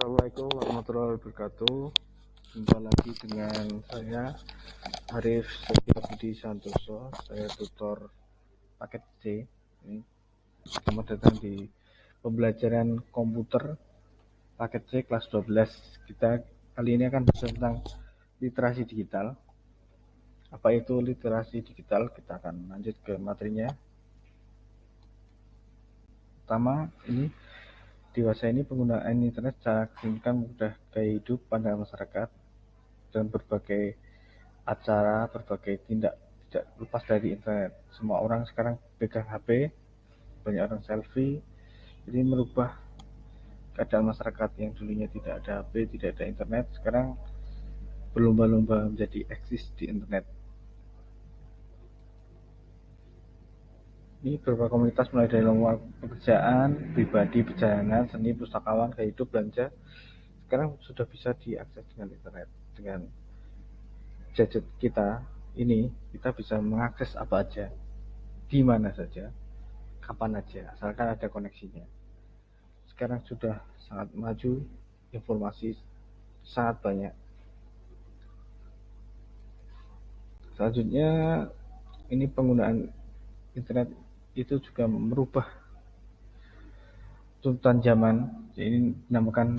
Assalamualaikum warahmatullahi wabarakatuh. Jumpa lagi dengan saya Arif Setia Budi Santoso. Saya tutor paket C. Selamat datang di pembelajaran komputer paket C kelas 12. Kita kali ini akan bahas tentang literasi digital. Apa itu literasi digital? Kita akan lanjut ke materinya. Pertama, dewasa ini penggunaan internet secara signifikan mudah gaya hidup pada masyarakat dan berbagai acara, berbagai tindak tidak lepas dari internet. Semua orang sekarang pegang HP, banyak orang selfie, jadi merubah keadaan masyarakat yang dulunya tidak ada HP, tidak ada internet, sekarang berlomba-lomba menjadi eksis di internet. Ini beberapa komunitas mulai dari lowongan pekerjaan, pribadi, perjalanan, seni, pustakawan, gaya hidup, belanja, sekarang sudah bisa diakses dengan internet. Dengan gadget kita ini, kita bisa mengakses apa aja, di mana saja, kapan aja, asalkan ada koneksinya. Sekarang sudah sangat maju, informasi sangat banyak. Selanjutnya, ini penggunaan internet itu juga merubah tuntutan zaman. Ini dinamakan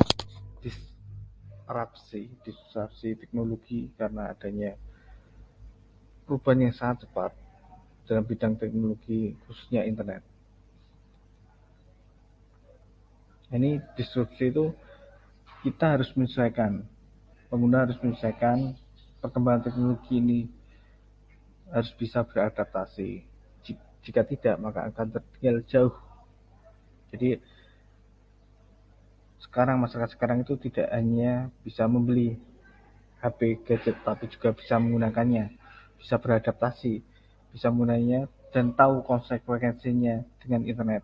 disrupsi teknologi karena adanya perubahan yang sangat cepat dalam bidang teknologi, khususnya internet. Ini disrupsi itu kita harus menyesuaikan, pengguna harus menyesuaikan perkembangan teknologi ini, harus bisa beradaptasi. Jika tidak, maka akan tertinggal jauh. Jadi masyarakat sekarang itu tidak hanya bisa membeli HP gadget, tapi juga bisa menggunakannya, bisa beradaptasi, bisa menggunakannya dan tahu konsekuensinya dengan internet.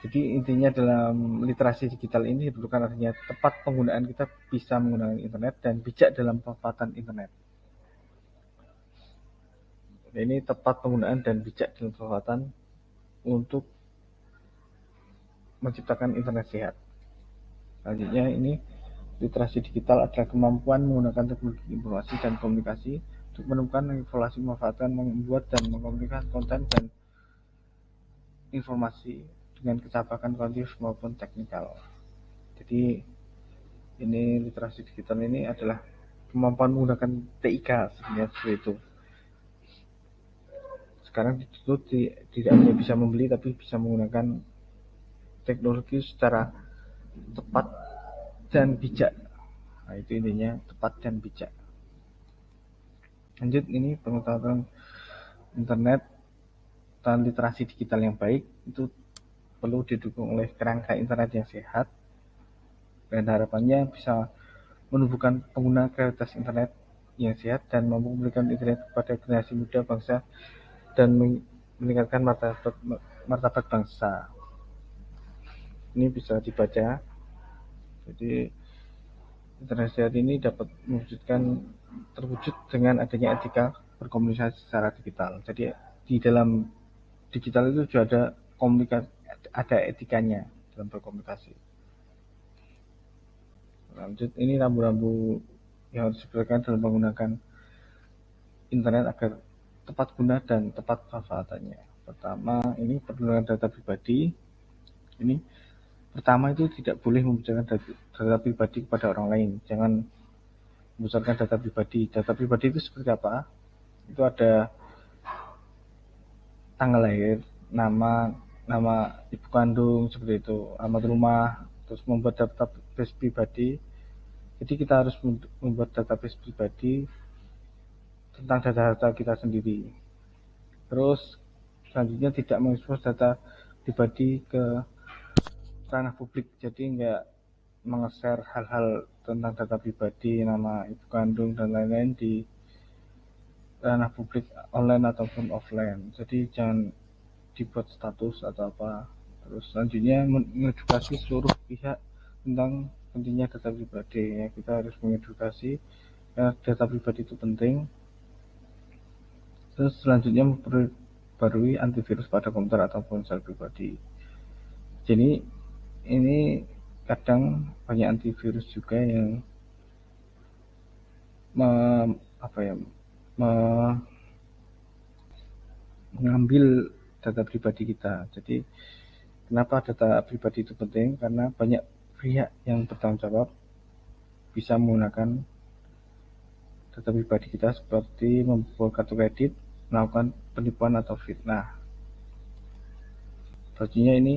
Jadi intinya dalam literasi digital ini diperlukan artinya tepat penggunaan, kita bisa menggunakan internet dan bijak dalam pemanfaatan internet. Ini tepat penggunaan dan bijak dalam pemanfaatan untuk menciptakan internet sehat. Selanjutnya, ini literasi digital adalah kemampuan menggunakan teknologi informasi dan komunikasi untuk menemukan, mengevaluasi, memanfaatkan, membuat dan mengkomunikasikan konten dan informasi dengan kecepatan kuantitatif maupun teknikal. Jadi ini literasi digital ini adalah kemampuan menggunakan TIK sebenarnya seperti itu. Sekarang dituntut tidak hanya bisa membeli, tapi bisa menggunakan teknologi secara tepat dan bijak. Nah, itu intinya, tepat dan bijak. Lanjut, ini pengetahuan internet dan literasi digital yang baik itu perlu didukung oleh kerangka internet yang sehat, dan harapannya bisa menumbuhkan pengguna kreativitas internet yang sehat dan mampu memberikan internet kepada generasi muda bangsa dan meningkatkan martabat bangsa. Ini bisa dibaca. Jadi internet sehat ini dapat terwujud dengan adanya etika berkomunikasi secara digital. Jadi di dalam digital itu juga ada etikanya dalam berkomunikasi. Lanjut, ini rambu-rambu yang harus diperhatikan dalam menggunakan internet agar tepat guna dan tepat pemanfaatannya. Pertama, ini perlindungan data pribadi. Ini pertama itu tidak boleh membicarakan data pribadi kepada orang lain. Jangan membicarakan data pribadi. Data pribadi itu seperti apa? Itu ada tanggal lahir, nama ibu kandung, seperti itu, alamat rumah, terus membuat database pribadi. Jadi kita harus membuat database pribadi tentang data-data kita sendiri. Terus selanjutnya tidak mengekspos data pribadi ke ranah publik, jadi nggak meng-share hal-hal tentang data pribadi, nama ibu kandung dan lain-lain di ranah publik online ataupun offline. Jadi jangan dibuat status atau apa. Terus selanjutnya mengedukasi seluruh pihak tentang pentingnya data pribadi. Ya, kita harus mengedukasi karena data pribadi itu penting. Terus selanjutnya memperbarui antivirus pada komputer atau ponsel pribadi. Jadi ini kadang banyak antivirus juga yang mengambil data pribadi kita. Jadi kenapa data pribadi itu penting? Karena banyak pihak yang bertanggung jawab bisa menggunakan data pribadi kita seperti membuat kartu kredit, melakukan penipuan atau fitnah. Selanjutnya ini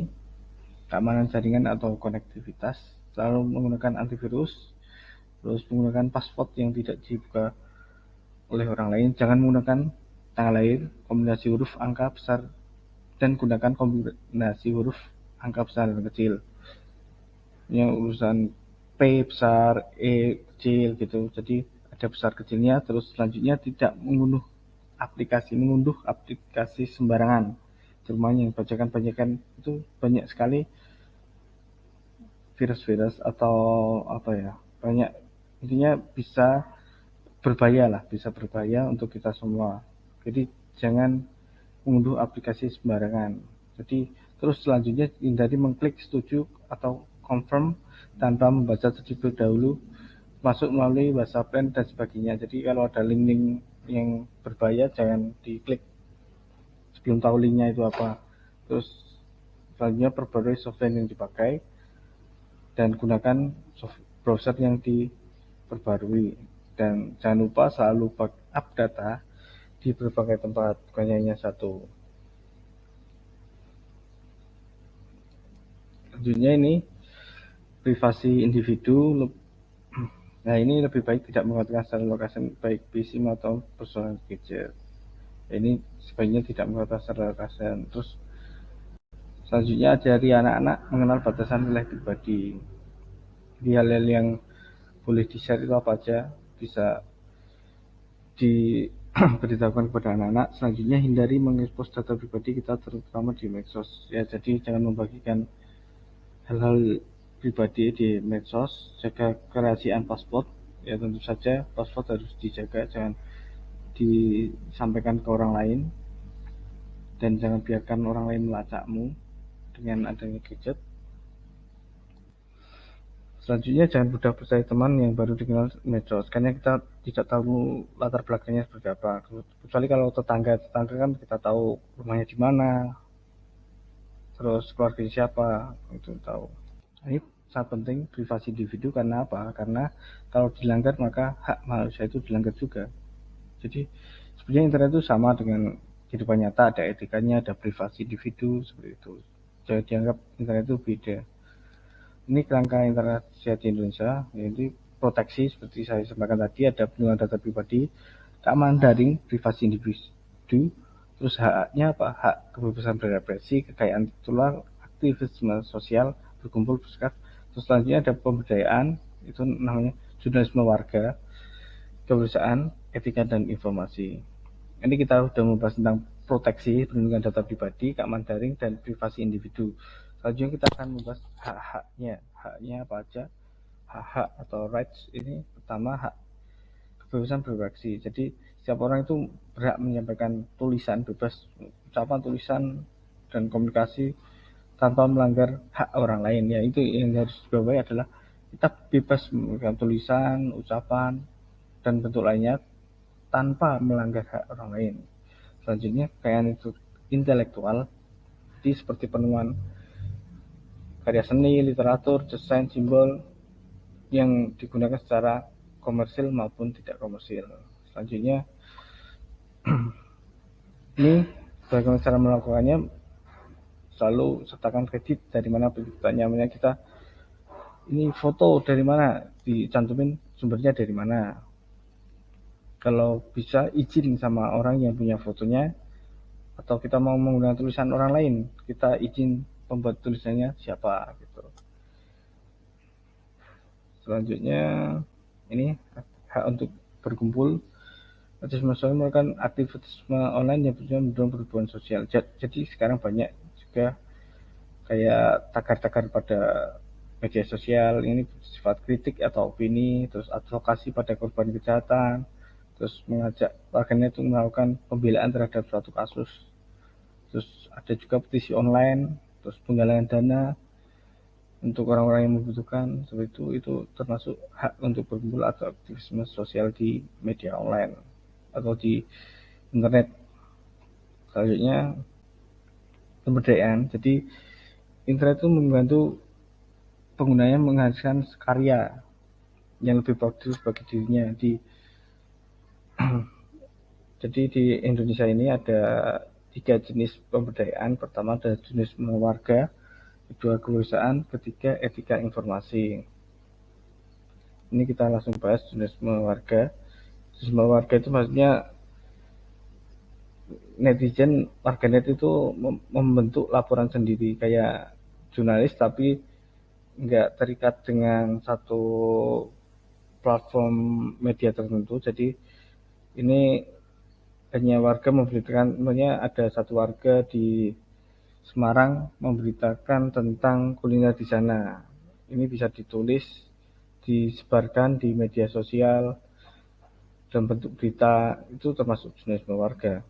keamanan jaringan atau konektivitas, selalu menggunakan antivirus, terus menggunakan password yang tidak dibuka oleh orang lain, jangan menggunakan tanggal lahir, kombinasi huruf, angka besar, dan gunakan kombinasi huruf, angka besar dan kecil. Yang urusan P besar, E kecil gitu, jadi ada besar kecilnya. Terus selanjutnya tidak mengunduh aplikasi sembarangan. Terutama yang bajakan-bajakan itu banyak sekali virus-virus atau banyak, intinya bisa berbahaya untuk kita semua. Jadi jangan mengunduh aplikasi sembarangan. Jadi terus selanjutnya hindari mengklik setuju atau confirm tanpa membaca terlebih dahulu, masuk melalui WhatsApp dan sebagainya. Jadi kalau ada link-link yang berbahaya jangan diklik sebelum tahu linknya itu apa. Terus selanjutnya perbarui software yang dipakai dan gunakan browser yang diperbarui, dan jangan lupa selalu backup data di berbagai tempat, bukan hanya satu. Selanjutnya ini privasi individu. Nah, ini lebih baik tidak menggunakan secara lokasi baik PC maupun personal gadget. Ini sebaiknya tidak menggunakan secara lokasi. Terus selanjutnya ajari anak-anak mengenal batasan wilayah pribadi. Jadi hal-hal yang boleh di-share itu apa aja bisa diberitahukan kepada anak-anak. Selanjutnya hindari mengekspos data pribadi kita terutama di medsos ya. Jadi jangan membagikan hal-hal pribadi di medsos. Jaga kerahasiaan password ya, tentu saja password harus dijaga, jangan disampaikan ke orang lain, dan jangan biarkan orang lain melacakmu dengan adanya gadget. Selanjutnya jangan mudah percaya teman yang baru dikenal medsos, karena kita tidak tahu latar belakangnya seperti apa. Kecuali kalau tetangga kan kita tahu rumahnya di mana, terus keluarganya siapa, itu tahu. Ini sangat penting privasi individu. Karena apa? Karena kalau dilanggar maka hak manusia itu dilanggar juga. Jadi sebenarnya internet itu sama dengan kehidupan nyata, ada etikanya, ada privasi individu seperti itu. Jangan dianggap internet itu beda. Ini kerangka internet sehat di Indonesia, yaitu proteksi seperti saya sampaikan tadi, ada perlindungan data pribadi, keamanan daring, privasi individu, terus haknya apa? Hak kebebasan berekspresi, kekayaan intelektual, aktivisme sosial, berkumpul, bersekat. Terus selanjutnya ada pemberdayaan, itu namanya jurnalisme warga, kebangsaan, etika dan informasi. Ini kita sudah membahas tentang proteksi, perlindungan data pribadi, keamanan daring, dan privasi individu. Selanjutnya kita akan membahas hak-haknya. Haknya apa aja? Hak-hak atau rights ini pertama hak kebebasan berekspresi. Jadi setiap orang itu berhak menyampaikan tulisan, bebas ucapan, tulisan, dan komunikasi tanpa melanggar hak orang lain. Ya, itu yang harus dibawahi adalah kita bebas memberikan tulisan, ucapan, dan bentuk lainnya tanpa melanggar hak orang lain. Selanjutnya kekayaan itu intelektual, jadi seperti penemuan karya seni, literatur, desain, simbol yang digunakan secara komersil maupun tidak komersil. Selanjutnya ini bagaimana cara melakukannya, selalu sertakan kredit dari mana penciptanya. Kita ini foto dari mana, dicantumin sumbernya dari mana. Kalau bisa izin sama orang yang punya fotonya, atau kita mau menggunakan tulisan orang lain, kita izin pembuat tulisannya siapa gitu. Selanjutnya ini hak untuk berkumpul. Aktivisme sosial merupakan aktivitasme online yang bertujuan mendorong perubahan sosial. Jadi sekarang banyak juga kayak tagar-tagar pada media sosial ini sifat kritik atau opini, terus advokasi pada korban kejahatan, terus mengajak warganet untuk melakukan pembelaan terhadap suatu kasus. Terus ada juga petisi online, terus penggalangan dana, untuk orang-orang yang membutuhkan seperti itu termasuk hak untuk berkumpul atau aktivisme sosial di media online atau di internet. Selanjutnya pemberdayaan. Jadi internet itu membantu penggunanya menghasilkan karya yang lebih produktif bagi dirinya. Jadi di Indonesia ini ada 3 jenis pemberdayaan. Pertama ada jenis warga, kedua kewirausahaan, ketiga etika informasi. Ini kita langsung bahas jenis warga. Jenis warga itu maksudnya netizen, warganet itu membentuk laporan sendiri kayak jurnalis, tapi nggak terikat dengan satu platform media tertentu. Jadi ini hanya warga memberitakan, sebenarnya ada satu warga di Semarang memberitakan tentang kuliner di sana. Ini bisa ditulis, disebarkan di media sosial dan bentuk berita, itu termasuk jurnalisme warga.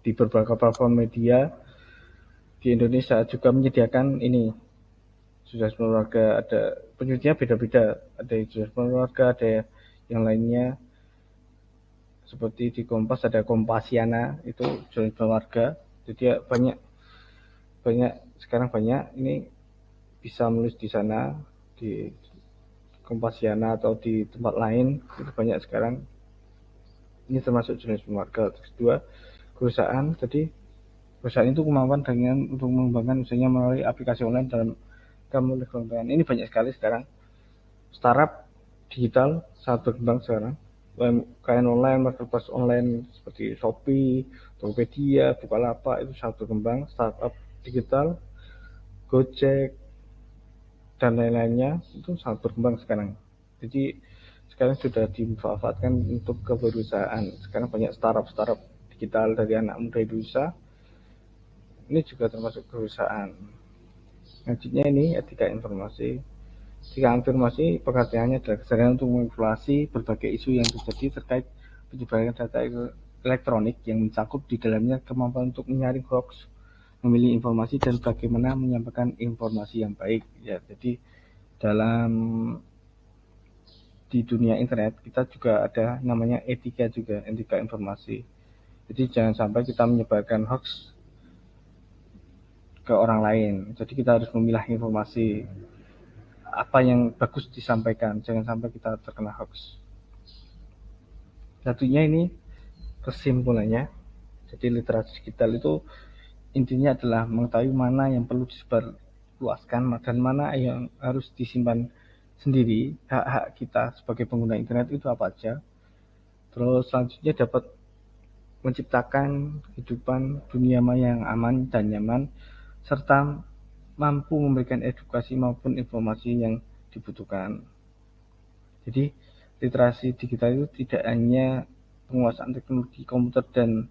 Di beberapa platform media di Indonesia juga menyediakan ini jurnalisme warga, ada penyudutnya beda-beda, ada jurnalisme warga, ada yang lainnya. Seperti di Kompas ada Kompasiana, itu jurnalisme warga. Jadi ya banyak sekarang banyak ini bisa menulis di sana, di Kompasiana atau di tempat lain, itu banyak sekarang. Ini termasuk jenis warga. Terus kedua, perusahaan. Jadi perusahaan itu kemampuan dengan untuk mengembangkan usahanya melalui aplikasi online dalam kamu konten. Ini banyak sekali sekarang. Startup digital sangat berkembang sekarang. UMKM online, marketplace online seperti Shopee, Tokopedia, Bukalapak itu sangat berkembang. Startup digital, Gojek, dan lain-lainnya itu sangat berkembang sekarang. Jadi sekarang sudah dimanfaatkan untuk kewirausahaan. Sekarang banyak startup digital dari anak muda Indonesia. Ini juga termasuk kewirausahaan. Selanjutnya ini etika informasi. Etika informasi pengertiannya adalah kesadaran untuk mengevaluasi berbagai isu yang terjadi terkait penyebaran data elektronik yang mencakup di dalamnya kemampuan untuk menyaring hoax, memilih informasi, dan bagaimana menyampaikan informasi yang baik. Ya, jadi dalam di dunia internet kita juga ada namanya etika juga, etika informasi. Jadi jangan sampai kita menyebarkan hoax ke orang lain. Jadi kita harus memilah informasi apa yang bagus disampaikan, jangan sampai kita terkena hoax. Satunya ini kesimpulannya, jadi literasi digital itu intinya adalah mengetahui mana yang perlu disebarluaskan dan mana yang harus disimpan sendiri. Hak-hak kita sebagai pengguna internet itu apa aja. Terus selanjutnya dapat menciptakan kehidupan dunia maya yang aman dan nyaman, serta mampu memberikan edukasi maupun informasi yang dibutuhkan. Jadi literasi digital itu tidak hanya penguasaan teknologi komputer dan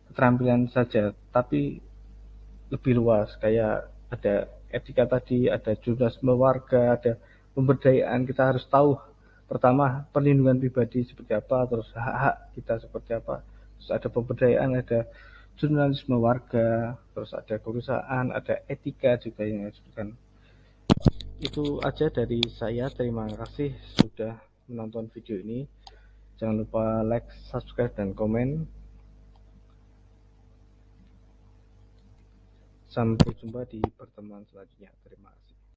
keterampilan saja, tapi lebih luas, kayak ada etika tadi, ada jurnalisme warga, ada pemberdayaan. Kita harus tahu pertama perlindungan pribadi seperti apa, terus hak-hak kita seperti apa, terus ada pemberdayaan, ada jurnalisme warga, terus ada kewirausahaan, ada etika juga yang disebutkan. Itu aja dari saya, terima kasih sudah menonton video ini. Jangan lupa like, subscribe, dan komen. Sampai jumpa di pertemuan selanjutnya. Terima kasih.